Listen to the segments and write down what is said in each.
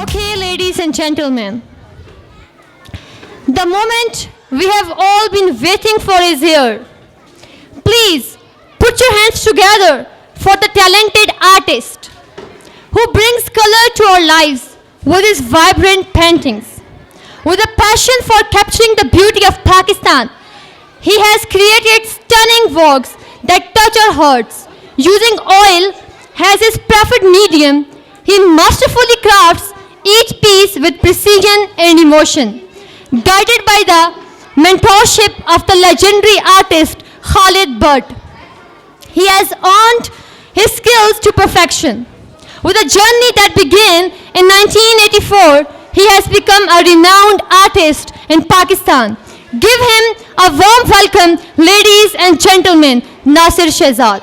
Okay, ladies and gentlemen, the moment we have all been waiting for is here. Please put your hands together for the talented artist who brings color to our lives with his vibrant paintings. With a passion for capturing the beauty of Pakistan, he has created stunning works that touch our hearts. Using oil as his preferred medium, he masterfully crafts each piece with precision and emotion. Guided by the mentorship of the legendary artist Khalid Butt, he has honed his skills to perfection. With a journey that began in 1984, he has become a renowned artist in Pakistan. Give him a warm welcome, ladies and gentlemen, Nasir Shehzad.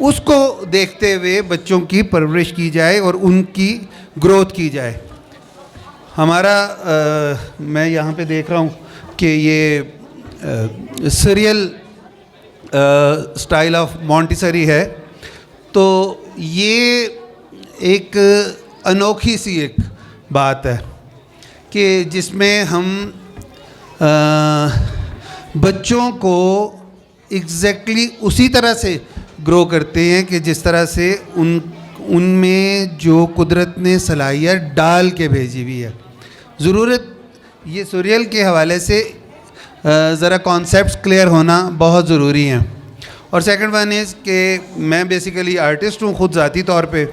اس کو دیکھتے ہوئے بچوں کی پرورش کی جائے اور ان کی گروتھ کی جائے. ہمارا میں یہاں پہ دیکھ رہا ہوں کہ یہ سیریل اسٹائل آف مونٹیسری ہے, تو یہ ایک انوکھی سی ایک بات ہے کہ جس میں ہم بچوں کو ایگزیکٹلی اسی طرح سے گرو کرتے ہیں کہ جس طرح سے ان میں جو قدرت نے صلاحیت ڈال کے بھیجی ہوئی ہے. ضرورت یہ سیریل کے حوالے سے ذرا کانسیپٹس کلیئر ہونا بہت ضروری ہیں. اور سیکنڈ ون از کہ میں بیسیکلی آرٹسٹ ہوں خود ذاتی طور پہ,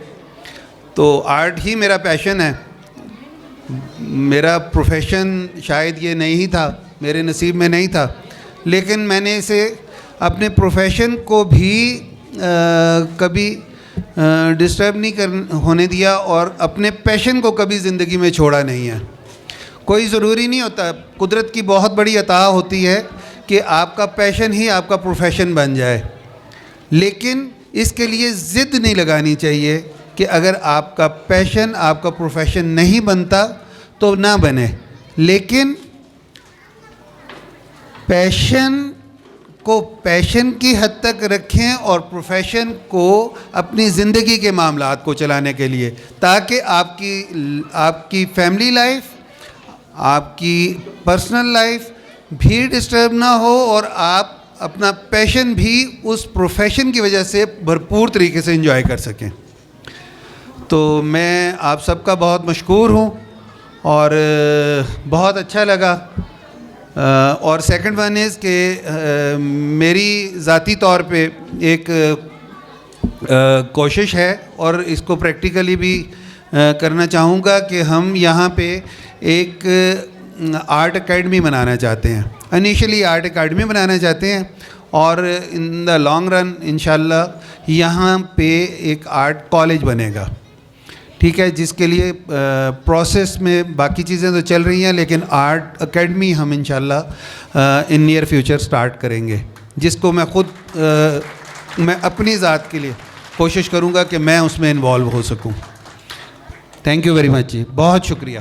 تو آرٹ ہی میرا پیشن ہے. میرا پروفیشن شاید یہ نہیں تھا, میرے نصیب میں نہیں تھا, لیکن میں نے اسے اپنے پروفیشن کو بھی کبھی ڈسٹرب نہیں ہونے دیا, اور اپنے پیشن کو کبھی زندگی میں چھوڑا نہیں ہے. کوئی ضروری نہیں ہوتا, قدرت کی بہت بڑی عطا ہوتی ہے کہ آپ کا پیشن ہی آپ کا پروفیشن بن جائے, لیکن اس کے لیے ضد نہیں لگانی چاہیے کہ اگر آپ کا پیشن آپ کا پروفیشن نہیں بنتا تو نہ بنے, لیکن پیشن کو پیشن کی حد تک رکھیں اور پروفیشن کو اپنی زندگی کے معاملات کو چلانے کے لیے, تاکہ آپ کی فیملی لائف, آپ کی پرسنل لائف بھی ڈسٹرب نہ ہو, اور آپ اپنا پیشن بھی اس پروفیشن کی وجہ سے بھرپور طریقے سے انجوائے کر سکیں. تو میں آپ سب کا بہت مشکور ہوں اور بہت اچھا لگا. اور سیکنڈ ون از کہ میری ذاتی طور پہ ایک کوشش ہے, اور اس کو پریکٹیکلی بھی کرنا چاہوں گا, کہ ہم یہاں پہ ایک آرٹ اکیڈمی بنانا چاہتے ہیں. انیشلی آرٹ اکیڈمی بنانا چاہتے ہیں, اور ان دا لانگ رن انشاءاللہ یہاں پہ ایک آرٹ کالج بنے گا. ٹھیک ہے, جس کے لیے پروسیس میں باقی چیزیں تو چل رہی ہیں, لیکن آرٹ اکیڈمی ہم انشاءاللہ ان نیئر فیوچر سٹارٹ کریں گے, جس کو میں خود میں اپنی ذات کے لیے کوشش کروں گا کہ میں اس میں انوالو ہو سکوں. تھینک یو ویری مچ جی, بہت شکریہ.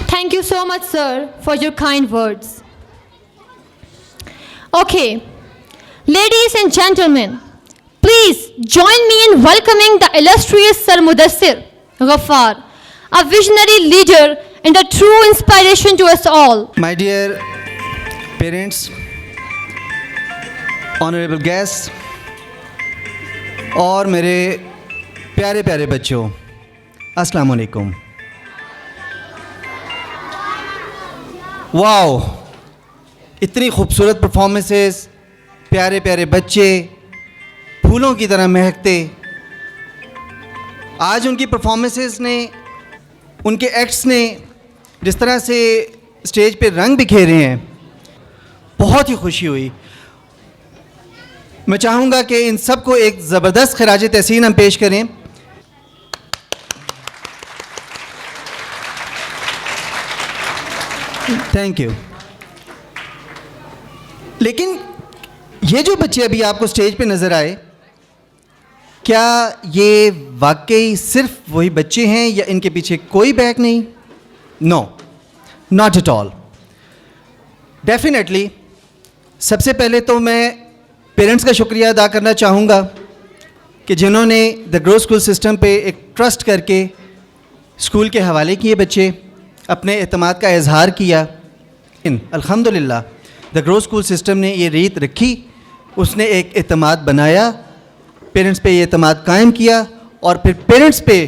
Thank you so much, sir, for your kind words. Okay, ladies and gentlemen, please join me in welcoming the illustrious Sir Mudassir Ghaffar, a visionary leader and a true inspiration to us all. My dear parents, honorable guests, اور میرے پیارے پیارے بچوں, السلام علیکم. واو, اتنی خوبصورت performances, پیارے پیارے بچے پھولوں کی طرح مہکتے. آج ان کی پرفارمنسز نے, ان کے ایکٹس نے جس طرح سے اسٹیج پہ رنگ بکھیرے ہیں, بہت ہی خوشی ہوئی. میں چاہوں گا کہ ان سب کو ایک زبردست خراج تحسین ہم پیش کریں. Thank you. لیکن یہ جو بچے ابھی آپ کو اسٹیج پہ نظر آئے, کیا یہ واقعی صرف وہی بچے ہیں یا ان کے پیچھے کوئی بیک نہیں؟ نو, ناٹ ایٹ آل. ڈیفینیٹلی سب سے پہلے تو میں پیرنٹس کا شکریہ ادا کرنا چاہوں گا کہ جنہوں نے دا گرو اسکول سسٹم پہ ایک ٹرسٹ کر کے اسکول کے حوالے کیے بچے, اپنے اعتماد کا اظہار کیا. الحمدللہ دا گرو اسکول سسٹم نے یہ ریت رکھی, اس نے ایک اعتماد بنایا, پیرنٹس پہ یہ اعتماد قائم کیا, اور پھر پیرنٹس پہ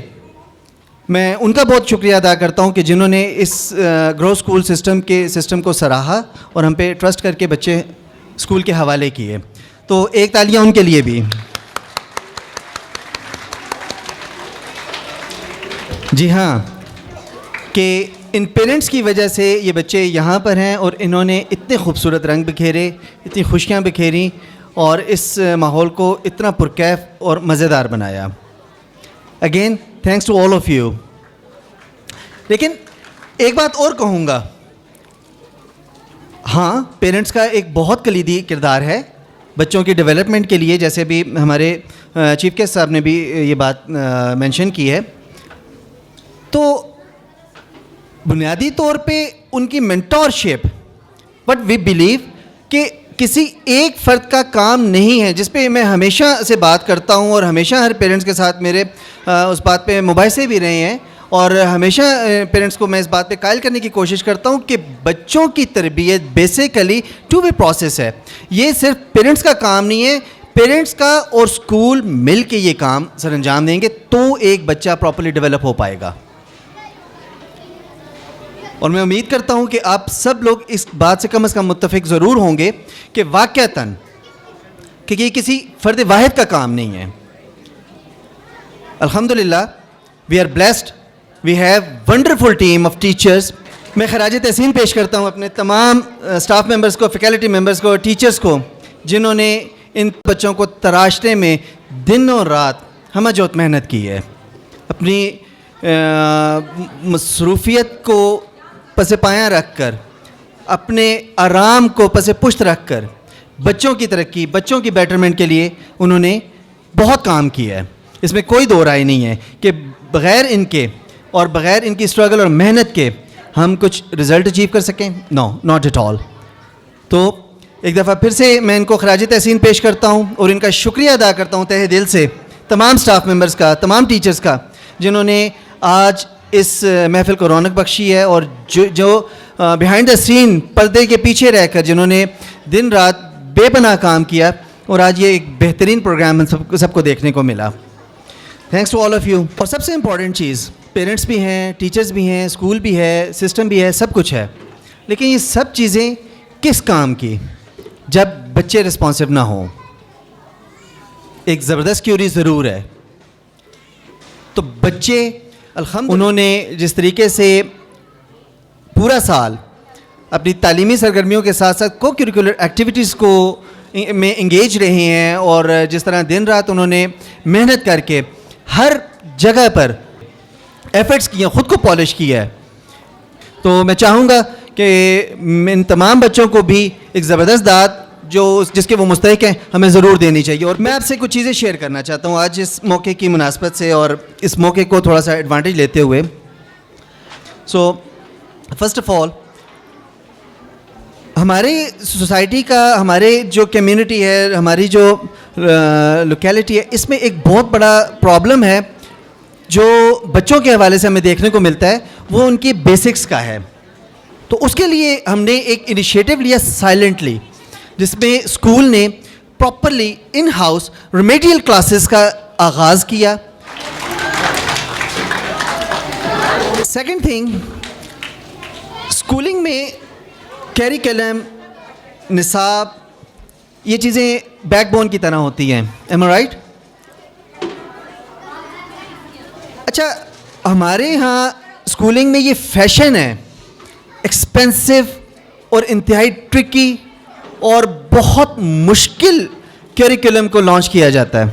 میں ان کا بہت شکریہ ادا کرتا ہوں کہ جنہوں نے اس گرو اسکول سسٹم کو سراہا اور ہم پہ ٹرسٹ کر کے بچے اسکول کے حوالے کیے. تو ایک تالیاں ان کے لیے بھی. جی ہاں, کہ ان پیرنٹس کی وجہ سے یہ بچے یہاں پر ہیں, اور انہوں نے اتنے خوبصورت رنگ بکھیرے, اتنی خوشیاں بکھیریں, اور اس ماحول کو اتنا پرکیف اور مزیدار بنایا. Again thanks to all of you. لیکن ایک بات اور کہوں گا, ہاں پیرنٹس کا ایک بہت کلیدی کردار ہے بچوں کی ڈیولپمنٹ کے لیے, جیسے بھی ہمارے چیف گیسٹ صاحب نے بھی یہ بات مینشن کی ہے. تو بنیادی طور پہ ان کی مینٹورشپ, بٹ وی بلیو کہ کسی ایک فرد کا کام نہیں ہے, جس پہ میں ہمیشہ سے بات کرتا ہوں اور ہمیشہ ہر پیرنٹس کے ساتھ میرے اس بات پہ مباحثے بھی رہے ہیں, اور ہمیشہ پیرنٹس کو میں اس بات پہ قائل کرنے کی کوشش کرتا ہوں کہ بچوں کی تربیت بیسیکلی ٹو وے پروسیس ہے. یہ صرف پیرنٹس کا کام نہیں ہے, پیرنٹس کا اور اسکول مل کے یہ کام سر انجام دیں گے تو ایک بچہ پراپرلی ڈیولپ ہو پائے گا. اور میں امید کرتا ہوں کہ آپ سب لوگ اس بات سے کم از کم متفق ضرور ہوں گے کہ واقعتاً کہ یہ کسی فرد واحد کا کام نہیں ہے. الحمدللہ we are blessed, we have wonderful team of teachers. میں خراج تحسین پیش کرتا ہوں اپنے تمام اسٹاف ممبرس کو, فیکلٹی ممبرس کو, ٹیچرس کو, جنہوں نے ان بچوں کو تراشنے میں دن اور رات ہمہ جوت محنت کی ہے. اپنی مصروفیت کو پس پایاں رکھ کر, اپنے آرام کو پس پشت رکھ کر بچوں کی ترقی, بچوں کی بیٹرمنٹ کے لیے انہوں نے بہت کام کیا ہے. اس میں کوئی دو رائے نہیں ہے کہ بغیر ان کے اور بغیر ان کی اسٹرگل اور محنت کے ہم کچھ رزلٹ اچیو کر سکیں. نو, ناٹ ایٹ آل. تو ایک دفعہ پھر سے میں ان کو خراج تحسین پیش کرتا ہوں اور ان کا شکریہ ادا کرتا ہوں تہہ دل سے, تمام اسٹاف ممبرس کا, تمام ٹیچرس کا, جنہوں نے آج اس محفل کو رونق بخشی ہے, اور جو بیہائنڈ دا سین پردے کے پیچھے رہ کر جنہوں نے دن رات بے پناہ کام کیا, اور آج یہ ایک بہترین پروگرام سب کو دیکھنے کو ملا. Thanks to all of you. اور سب سے امپورٹنٹ چیز, پیرنٹس بھی ہیں, ٹیچرس بھی ہیں, اسکول بھی ہے, سسٹم بھی ہے, سب کچھ ہے, لیکن یہ سب چیزیں کس کام کی جب بچے رسپانسو نہ ہوں. ایک زبردست کیوری ضرور ہے. تو بچے انہوں نے جس طریقے سے پورا سال اپنی تعلیمی سرگرمیوں کے ساتھ ساتھ کو کریکولر ایکٹیویٹیز کو میں انگیج رہے ہیں, اور جس طرح دن رات انہوں نے محنت کر کے ہر جگہ پر ایفرٹس کیے, خود کو پالش کیا ہے, تو میں چاہوں گا کہ ان تمام بچوں کو بھی ایک زبردست داد جس کے وہ مستحق ہیں ہمیں ضرور دینی چاہیے. اور میں آپ سے کچھ چیزیں شیئر کرنا چاہتا ہوں آج اس موقع کی مناسبت سے, اور اس موقع کو تھوڑا سا ایڈوانٹیج لیتے ہوئے. سو فرسٹ آف آل, ہماری سوسائٹی کا, ہمارے جو کمیونٹی ہے, ہماری جو لوکیلٹی ہے, اس میں ایک بہت بڑا پرابلم ہے جو بچوں کے حوالے سے ہمیں دیکھنے کو ملتا ہے, وہ ان کی بیسکس کا ہے. تو اس کے لیے ہم نے ایک انیشیٹو لیا سائلنٹلی, جس میں اسکول نے properly in house remedial classes کا آغاز کیا. سیکنڈ تھنگ, اسکولنگ میں کیریکلم, نصاب, یہ چیزیں بیک بون کی طرح ہوتی ہیں. ایم آئی رائٹ؟ اچھا, ہمارے ہاں اسکولنگ میں یہ فیشن ہے ایکسپینسو اور انتہائی ٹرکی اور بہت مشکل کیریکولم کو لانچ کیا جاتا ہے,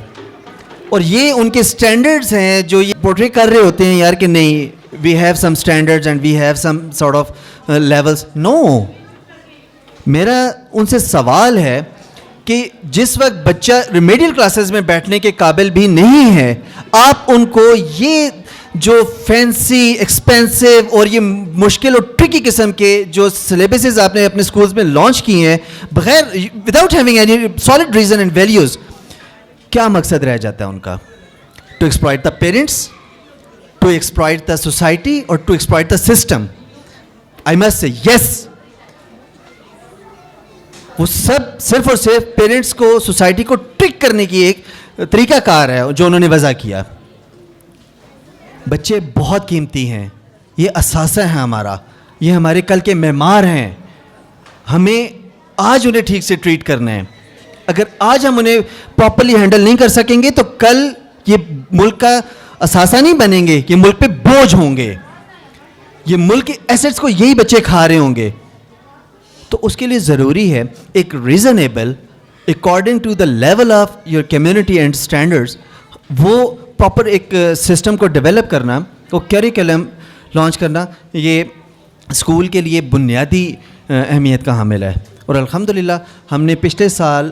اور یہ ان کے سٹینڈرڈز ہیں جو یہ پورٹری کر رہے ہوتے ہیں یار کہ نہیں we have some standards and we have some sort of levels. No, میرا ان سے سوال ہے کہ جس وقت بچہ ریمیڈیل کلاسز میں بیٹھنے کے قابل بھی نہیں ہے, آپ ان کو یہ جو فینسی, ایکسپینسو اور یہ مشکل اور ٹرکی قسم کے جو سلیبسز آپ نے اپنے اسکولز میں لانچ کیے ہیں بغیر without having any solid reason and values, کیا مقصد رہ جاتا ہے ان کا؟ To exploit the parents, to exploit the society, اور to exploit the system. I must say yes, وہ سب صرف اور صرف پیرنٹس کو, سوسائٹی کو ٹرک کرنے کی ایک طریقہ کار ہے جو انہوں نے وضع کیا. بچے بہت قیمتی ہیں, یہ اثاثہ ہے ہمارا, یہ ہمارے کل کے معمار ہیں, ہمیں آج انہیں ٹھیک سے ٹریٹ کرنا ہے. اگر آج ہم انہیں پراپرلی ہینڈل نہیں کر سکیں گے تو کل یہ ملک کا اثاثہ نہیں بنیں گے, یہ ملک پہ بوجھ ہوں گے, یہ ملک کے ایسٹس کو یہی بچے کھا رہے ہوں گے. تو اس کے لیے ضروری ہے ایک reasonable according to the level of your community and standards, وہ پراپر ایک سسٹم کو ڈیولپ کرنا, وہ کیریکلم لانچ کرنا. یہ اسکول کے لیے بنیادی اہمیت کا حامل ہے. اور الحمدللہ ہم نے پچھلے سال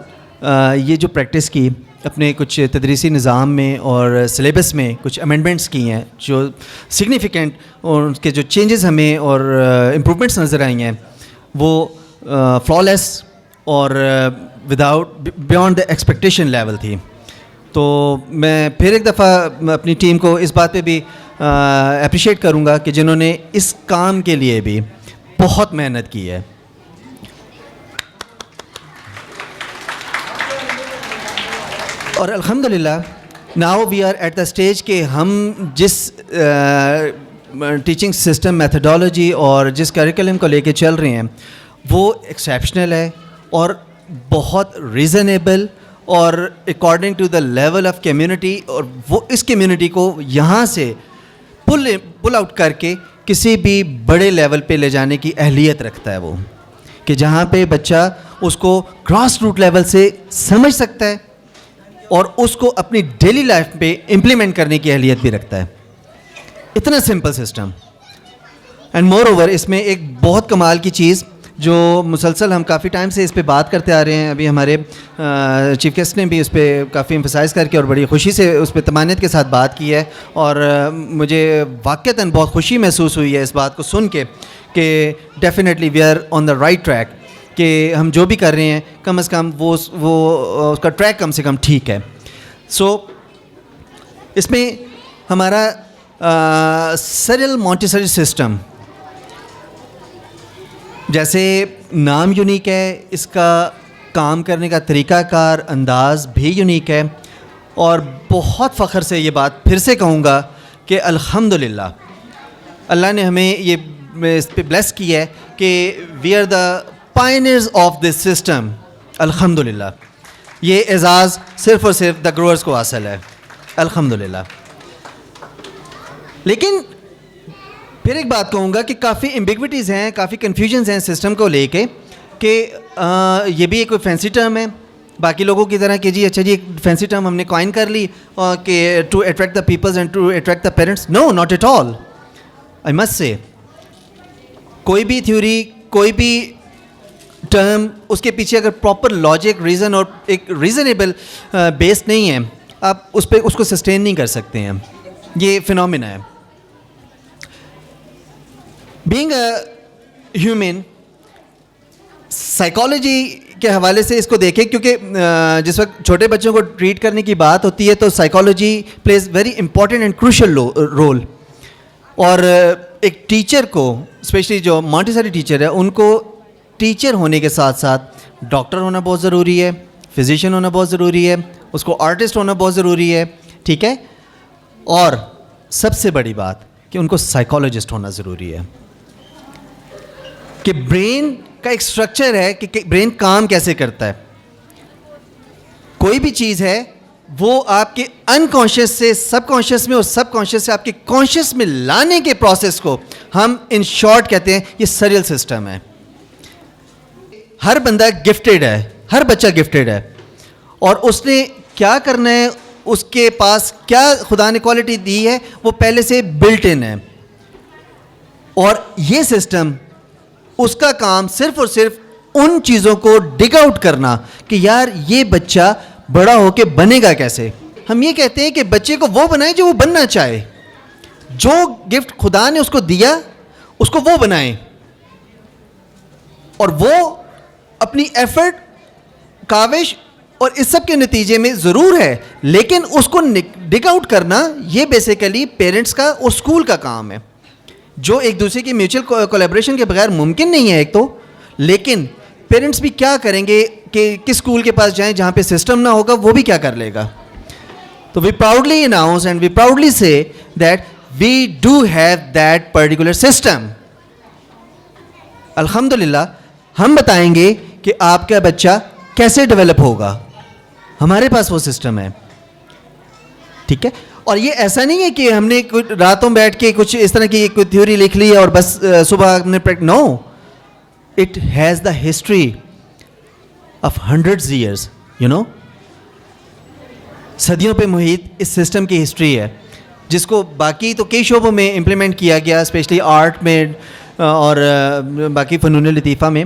یہ جو پریکٹس کی اپنے کچھ تدریسی نظام میں اور سلیبس میں کچھ امینڈمنٹس کی ہیں جو سگنیفیکنٹ، اور ان کے جو چینجز ہمیں اور امپرومنٹس نظر آئی ہیں وہ فلالیس اور without beyond the expectation level تھی. تو میں پھر ایک دفعہ اپنی ٹیم کو اس بات پہ بھی اپریشیٹ کروں گا کہ جنہوں نے اس کام کے لیے بھی بہت محنت کی ہے. اور الحمدللہ now we are at the stage کہ ہم جس ٹیچنگ سسٹم میتھڈالوجی اور جس کریکولم کو لے کے چل رہے ہیں وہ ایکسیپشنل ہے اور بہت ریزنیبل اور according to the level of community, اور وہ اس کمیونٹی کو یہاں سے پل آؤٹ کر کے کسی بھی بڑے لیول پہ لے جانے کی اہلیت رکھتا ہے. وہ کہ جہاں پہ بچہ اس کو گراس روٹ لیول سے سمجھ سکتا ہے اور اس کو اپنی ڈیلی لائف پہ امپلیمنٹ کرنے کی اہلیت بھی رکھتا ہے. اتنا simple system. And moreover اس میں ایک بہت کمال کی چیز جو مسلسل ہم کافی ٹائم سے اس پہ بات کرتے آ رہے ہیں، ابھی ہمارے چیف گیسٹ نے بھی اس پہ کافی ایمفسائز کر کے اور بڑی خوشی سے اس پہ طمانینت کے ساتھ بات کی ہے، اور مجھے واقعتاً بہت خوشی محسوس ہوئی ہے اس بات کو سن کے کہ definitely we are on the right track, کہ ہم جو بھی کر رہے ہیں کم از کم وہ اس کا ٹریک کم سے کم ٹھیک ہے. سو اس میں ہمارا سیریل مونٹیسری سسٹم جیسے نام یونیک ہے، اس کا کام کرنے کا طریقہ کار انداز بھی یونیک ہے، اور بہت فخر سے یہ بات پھر سے کہوں گا کہ الحمدللہ اللہ نے ہمیں یہ اس پہ بلیس کی ہے کہ we are the pioneers of this system. الحمدللہ یہ اعزاز صرف اور صرف دا گروورز کو حاصل ہے الحمدللہ. لیکن پھر ایک بات کہوں گا کہ کافی ایمبیگوٹیز ہیں، کافی کنفیوژنز ہیں سسٹم کو لے کے کہ یہ بھی ایک کوئی فینسی ٹرم ہے باقی لوگوں کی طرح کہ جی اچھا جی ایک فینسی ٹرم ہم نے کوائن کر لی کہ to attract the peoples and to attract the parents. No, not at all. I must say کوئی بھی تھیوری، کوئی بھی ٹرم، اس کے پیچھے اگر پراپر لاجک، ریزن اور ایک ریزنیبل بیس نہیں ہے، آپ اس پہ اس کو سسٹین نہیں کر سکتے ہیں. یہ فینومینا ہے. بینگ اے ہیومن، سائیکالوجی کے حوالے سے اس کو دیکھیں، کیونکہ جس وقت چھوٹے بچوں کو ٹریٹ کرنے کی بات ہوتی ہے تو psychology plays very important and crucial role. اور ایک ٹیچر کو، اسپیشلی جو مونٹیسری ٹیچر ہے، ان کو ٹیچر ہونے کے ساتھ ساتھ ڈاکٹر ہونا بہت ضروری ہے، فزیشین ہونا بہت ضروری ہے، اس کو آرٹسٹ ہونا بہت ضروری ہے. ٹھیک ہے. اور سب سے بڑی بات کہ ان کو سائیکالوجسٹ ہونا ضروری ہے، کہ برین کا ایک اسٹرکچر ہے کہ برین کام کیسے کرتا ہے. کوئی بھی چیز ہے وہ آپ کے انکانشیس سے سب کانشیس میں اور سب کانشیس سے آپ کے کانشیس میں لانے کے پروسیس کو ہم ان شارٹ کہتے ہیں یہ سیریل سسٹم ہے. ہر بندہ گفٹیڈ ہے، ہر بچہ گفٹیڈ ہے، اور اس نے کیا کرنا ہے، اس کے پاس کیا خدا نے کوالٹی دی ہے وہ پہلے سے بلٹ ان ہے. اور یہ سسٹم، اس کا کام صرف اور صرف ان چیزوں کو ڈگ آؤٹ کرنا کہ یار یہ بچہ بڑا ہو کے بنے گا کیسے. ہم یہ کہتے ہیں کہ بچے کو وہ بنائیں جو وہ بننا چاہے، جو گفٹ خدا نے اس کو دیا اس کو وہ بنائیں، اور وہ اپنی ایفرٹ، کاوش اور اس سب کے نتیجے میں ضرور ہے، لیکن اس کو ڈگ آؤٹ کرنا یہ بیسیکلی پیرنٹس کا اور اسکول کا کام ہے، جو ایک دوسرے کی میوچل کولیبریشن کے بغیر ممکن نہیں ہے ایک تو. لیکن پیرنٹس بھی کیا کریں گے کہ کس اسکول کے پاس جائیں جہاں پہ سسٹم نہ ہوگا، وہ بھی کیا کر لے گا. تو we proudly announce and we proudly say that we do have that particular system. الحمدللہ ہم بتائیں گے کہ آپ کا بچہ کیسے ڈیولپ ہوگا، ہمارے پاس وہ سسٹم ہے. ٹھیک ہے. اور یہ ایسا نہیں ہے کہ ہم نے راتوں بیٹھ کے کچھ اس طرح کی کوئی تھیوری لکھ لی اور بس صبح ہم نے no, it has the history of hundreds years, you know. صدیوں پہ محیط اس سسٹم کی ہسٹری ہے، جس کو باقی تو کئی شعبوں میں امپلیمنٹ کیا گیا، اسپیشلی آرٹ میں اور باقی فنون لطیفہ میں.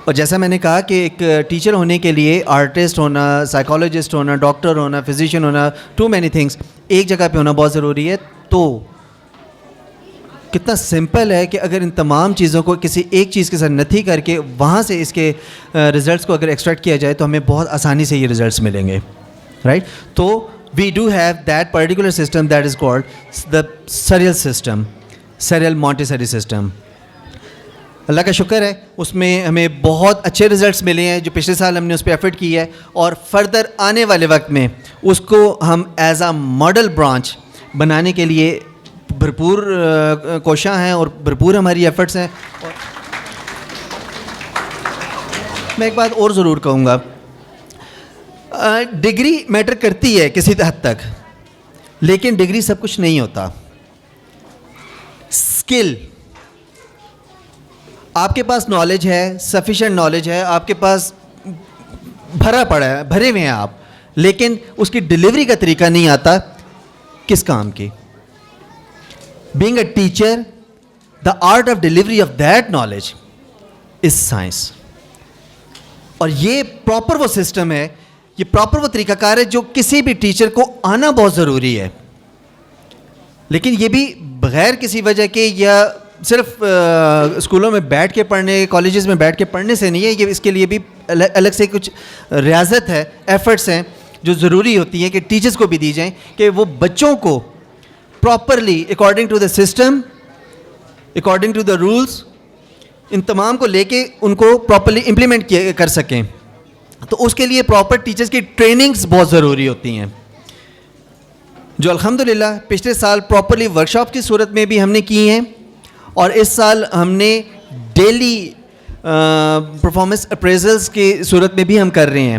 اور جیسا میں نے کہا کہ ایک ٹیچر ہونے کے لیے آرٹسٹ ہونا, سائیکالوجسٹ ہونا, ڈاکٹر ہونا, فزیشین ہونا, ٹو مینی تھنگس ایک جگہ پہ ہونا بہت ضروری ہے. تو کتنا سمپل ہے کہ اگر ان تمام چیزوں کو کسی ایک چیز کے ساتھ نتھی کر کے وہاں سے اس کے ریزلٹس کو اگر ایکسٹریکٹ کیا جائے تو ہمیں بہت آسانی سے یہ ریزلٹس ملیں گے, رائٹ. تو we do have that particular system that is called the serial system, serial Montessori system. اللہ کا شکر ہے اس میں ہمیں بہت اچھے ریزلٹس ملے ہیں جو پچھلے سال ہم نے اس پہ ایفرٹ کی ہے, اور فردر آنے والے وقت میں اس کو ہم ایز اے ماڈل برانچ بنانے کے لیے بھرپور کوشاں ہیں اور بھرپور ہماری ایفرٹس ہیں. میں ایک بات اور ضرور کہوں گا, ڈگری میٹر کرتی ہے کسی حد تک, لیکن ڈگری سب کچھ نہیں ہوتا. اسکل, آپ کے پاس نالج ہے, سفیشینٹ نالج ہے, آپ کے پاس بھرا پڑا ہے, بھرے ہوئے ہیں آپ, لیکن اس کی ڈلیوری کا طریقہ نہیں آتا کس کام کی. Being a teacher, the art of delivery of that knowledge is science. اور یہ پراپر وہ سسٹم ہے, یہ پراپر وہ طریقہ کار ہے جو کسی بھی ٹیچر کو آنا بہت ضروری ہے. لیکن یہ بھی بغیر کسی وجہ کے یا صرف اسکولوں میں بیٹھ کے پڑھنے, کالجز میں بیٹھ کے پڑھنے سے نہیں ہے. یہ اس کے لیے بھی الگ سے کچھ ریاضت ہے, ایفرٹس ہیں جو ضروری ہوتی ہیں کہ ٹیچرز کو بھی دی جائیں کہ وہ بچوں کو properly according to the system, according to the rules, ان تمام کو لے کے ان کو پراپرلی امپلیمنٹ کر سکیں. تو اس کے لیے پراپر ٹیچرز کی ٹریننگز بہت ضروری ہوتی ہیں, جو الحمدللہ پچھلے سال پراپرلی ورکشاپ کی صورت میں بھی ہم نے کی ہیں, اور اس سال ہم نے ڈیلی پرفارمنس اپریزلز کی صورت میں بھی ہم کر رہے ہیں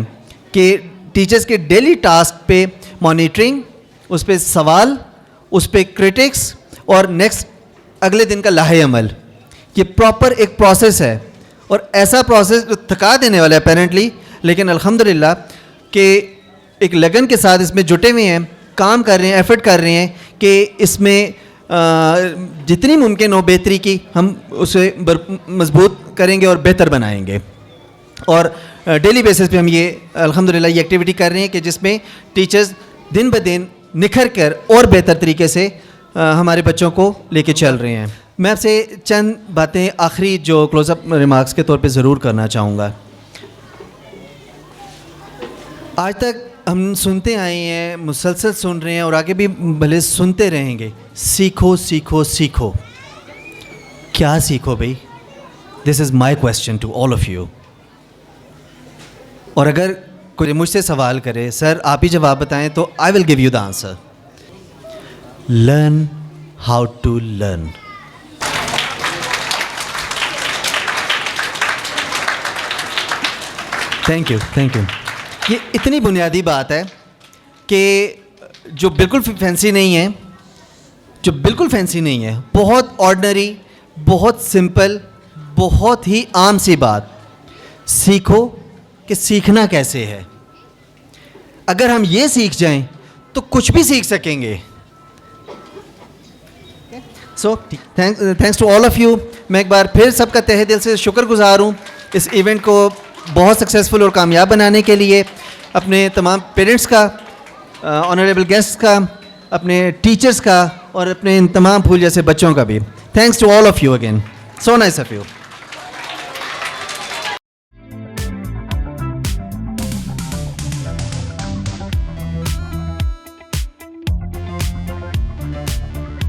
کہ ٹیچرز کے ڈیلی ٹاسک پہ مانیٹرنگ, اس پہ سوال, اس پہ کرٹکس, اور نیکسٹ اگلے دن کا لاہے عمل. یہ پراپر ایک پروسیس ہے, اور ایسا پروسیس تھکا دینے والا ہے اپیرنٹلی, لیکن الحمدللہ کہ ایک لگن کے ساتھ اس میں جٹے ہوئے ہیں, کام کر رہے ہیں, ایفرٹ کر رہے ہیں کہ اس میں جتنی ممکن ہو بہتری کی ہم اسے مضبوط کریں گے اور بہتر بنائیں گے. اور ڈیلی بیسس پہ ہم یہ الحمدللہ یہ ایکٹیویٹی کر رہے ہیں کہ جس میں ٹیچرز دن بہ دن نکھر کر اور بہتر طریقے سے ہمارے بچوں کو لے کے چل رہے ہیں. میں آپ سے چند باتیں آخری جو کلوز اپ ریمارکس کے طور پہ ضرور کرنا چاہوں گا. آج تک ہم سنتے آئے ہیں, مسلسل سن رہے ہیں اور آگے بھی بھلے سنتے رہیں گے, سیکھو سیکھو سیکھو. کیا سیکھو بھائی؟ This is my question to all of you. اور اگر کوئی مجھ سے سوال کرے سر آپ ہی جواب بتائیں تو I will give you the answer. Learn how to learn. Thank you, thank you. یہ اتنی بنیادی بات ہے کہ جو بالکل فینسی نہیں ہے, جو بالکل فینسی نہیں ہے, بہت آرڈنری, بہت سمپل, بہت ہی عام سی بات. سیکھو کہ سیکھنا کیسے ہے. اگر ہم یہ سیکھ جائیں تو کچھ بھی سیکھ سکیں گے. So thanks to all of you. میں ایک بار پھر سب کا تہہ دل سے شکر گزار ہوں اس ایونٹ کو بہت سکسیزفل اور کامیاب بنانے کے لیے. اپنے تمام پیرنٹس کا, آنریبل گیسٹ کا, اپنے ٹیچرس کا, اور اپنے ان تمام پھول جیسے بچوں کا بھی. Thanks to all of you again. So nice of you.